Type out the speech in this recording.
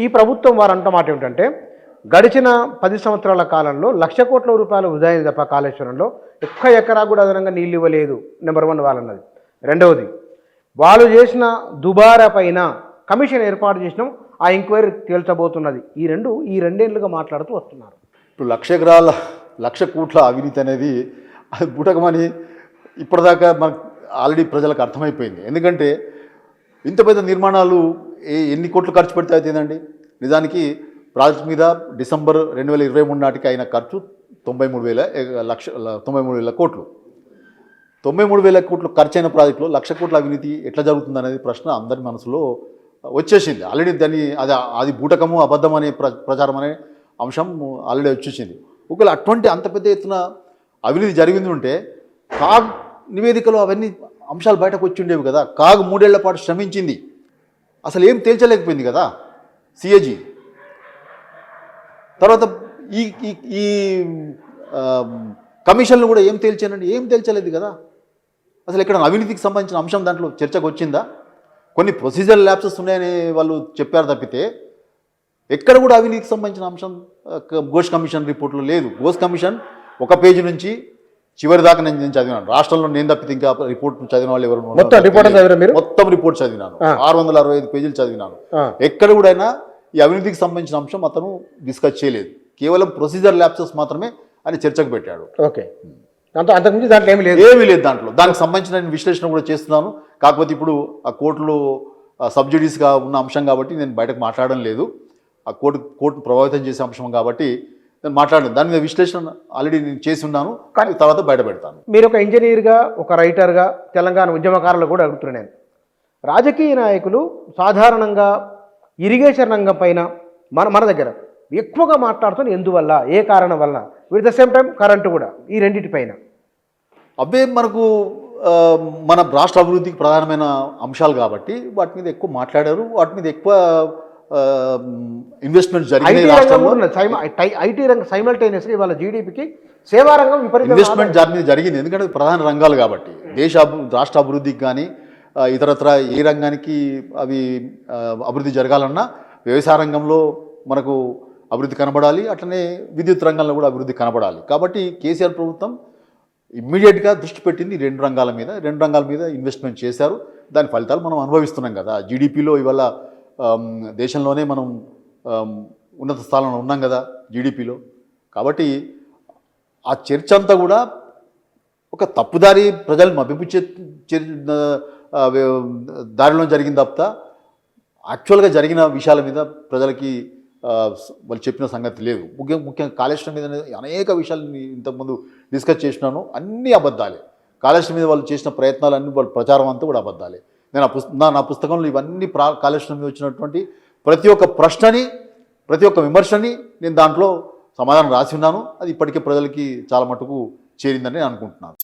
ఈ ప్రభుత్వం వారు అంట మాట ఏమిటంటే గడిచిన 10 సంవత్సరాల కాలంలో 1,00,000 కోట్ల రూపాయలు వృధా అయింది తప్ప కాళేశ్వరంలో ఒక్క ఎకరా కూడా అదనంగా నీళ్ళు ఇవ్వలేదు. నెంబర్ 1 వాళ్ళన్నది. రెండవది, వాళ్ళు చేసిన దుబారా పైన కమిషన్ ఏర్పాటు చేసినాం, ఆ ఎంక్వైరీ తేల్చబోతున్నది. ఈ రెండేళ్లుగా మాట్లాడుతూ వస్తున్నారు. ఇప్పుడు 1,00,000 ఎకరాల 1,00,000 కోట్ల అవినీతి అనేది అది బుటకమని ఇప్పటిదాకా మనకు ఆల్రెడీ ప్రజలకు అర్థమైపోయింది. ఎందుకంటే ఇంత పెద్ద నిర్మాణాలు ఎన్ని కోట్లు ఖర్చు పెడితే అవుతుందండి. నిజానికి ప్రాజెక్ట్ మీద డిసెంబర్ 2023 నాటికి అయిన ఖర్చు 93,000 కోట్లు. 93,000 కోట్లు ఖర్చు అయిన ప్రాజెక్టులో 1,00,000 కోట్ల అవినీతి ఎట్లా జరుగుతుందనేది ప్రశ్న అందరి మనసులో వచ్చేసింది. ఆల్రెడీ అది బూటకము అబద్ధం అనే ప్రచారం అనే అంశం ఆల్రెడీ వచ్చేసింది. ఒకవేళ అటువంటి అంత పెద్ద ఎత్తున అవినీతి జరిగింది ఉంటే కాగ్ నివేదికలో అవన్నీ అంశాలు బయటకు వచ్చి ఉండేవి కదా. కాగ్ 3 ఏళ్ల పాటు శ్రమించింది, అసలు ఏం తేల్చలేకపోయింది కదా సిఏజీ. తర్వాత ఈ కమిషన్లు కూడా ఏం తేల్చలేదు కదా. అసలు ఇక్కడ అవినీతికి సంబంధించిన అంశం దాంట్లో చర్చకు వచ్చిందా? కొన్ని ప్రొసీజర్ ల్యాప్సెస్ ఉన్నాయని వాళ్ళు చెప్పారు తప్పితే ఎక్కడ కూడా అవినీతికి సంబంధించిన అంశం ఘోష్ కమిషన్ రిపోర్ట్లో లేదు. ఘోష్ కమిషన్ 1 పేజీ నుంచి చివరి దాకా నేను చదివినాను. రాష్ట్రంలో నేను తప్పితే ఇంకా రిపోర్ట్ చదివిన వాళ్ళు ఎవరు? మొత్తం రిపోర్ట్ చదివినాను. 665 పేజీలు చదివినాను. ఎక్కడ కూడా ఈ అవినీతికి సంబంధించిన అంశం అతను డిస్కస్ చేయలేదు. కేవలం ప్రొసీజర్ ల్యాప్సెస్ మాత్రమే అని చర్చకు పెట్టాడు. ఓకే, అంతకుమించి దాంట్లో ఏమీ లేదు. దాంట్లో దానికి సంబంధించిన విశ్లేషణ కూడా చేస్తున్నాను. కాకపోతే ఇప్పుడు ఆ కోర్టులో సబ్సిడీస్గా ఉన్న అంశం కాబట్టి నేను బయటకు మాట్లాడడం లేదు. ఆ కోర్టు ప్రభావితం చేసే అంశం కాబట్టి నేను మాట్లాడలేదు. దాని మీద విశ్లేషణ ఆల్రెడీ నేను చేసి ఉన్నాను, కానీ తర్వాత బయట పెడతాను. మీరు ఒక ఇంజనీర్గా, ఒక రైటర్గా, తెలంగాణ ఉద్యమకారులు కూడా అడుగుతున్నాను నేను. రాజకీయ నాయకులు సాధారణంగా ఇరిగేషన్ రంగం పైన మన దగ్గర ఎక్కువగా మాట్లాడుతున్న ఎందువల్ల, ఏ కారణం వల్ల, with the same time current కూడా, ఈ రెండింటి పైన అవే మనకు మన రాష్ట్ర అభివృద్ధికి ప్రధానమైన అంశాలు కాబట్టి వాటి మీద ఎక్కువ మాట్లాడారు. వాటి మీద ఎక్కువ ఇన్వెస్ట్మెంట్ జరిగింది. ఐటీ రంగం సైమల్టేనియస్గా ఇవాళ జీడీపీకి సేవా రంగం ఇన్వెస్ట్మెంట్ దాని మీద జరిగింది. ఎందుకంటే ప్రధాన రంగాలు కాబట్టి రాష్ట్ర అభివృద్ధికి కానీ ఇతరత్ర ఏ రంగానికి అవి అభివృద్ధి జరగాలన్నా వ్యవసాయ రంగంలో మనకు అభివృద్ధి కనబడాలి, అట్లనే విద్యుత్ రంగంలో కూడా అభివృద్ధి కనబడాలి. కాబట్టి కేసీఆర్ ప్రభుత్వం ఇమ్మీడియట్గా దృష్టి పెట్టింది 2 రంగాల మీద ఇన్వెస్ట్మెంట్ చేశారు. దాని ఫలితాలు మనం అనుభవిస్తున్నాం కదా. జీడిపిలో ఇవాళ దేశంలోనే మనం ఉన్నత స్థానంలో ఉన్నాం కదా జీడిపిలో. కాబట్టి ఆ చర్చ అంతా కూడా ఒక తప్పుదారి ప్రజలను మభ్యపుచ్చే దారిలో జరిగింది తప్ప యాక్చువల్గా జరిగిన విషయాల మీద ప్రజలకి వాళ్ళు చెప్పిన సంగతి లేదు. ముఖ్యంగా కాళేశ్వరం మీద అనేక విషయాలు ఇంతకుముందు డిస్కస్ చేసినాను. అన్నీ అబద్ధాలే. కాళేశ్వరం మీద వాళ్ళు చేసిన ప్రయత్నాలన్నీ వాళ్ళ ప్రచారం అంతా కూడా అబద్ధాలే. నేను నా పుస్తకంలో ఇవన్నీ కాళేశ్వరం మీద వచ్చినటువంటి ప్రతి ఒక్క ప్రశ్నని, ప్రతి ఒక్క విమర్శని నేను దాంట్లో సమాధానం రాసి ఉన్నాను. అది ఇప్పటికే ప్రజలకి చాలా మటుకు చేరిందని నేను అనుకుంటున్నాను.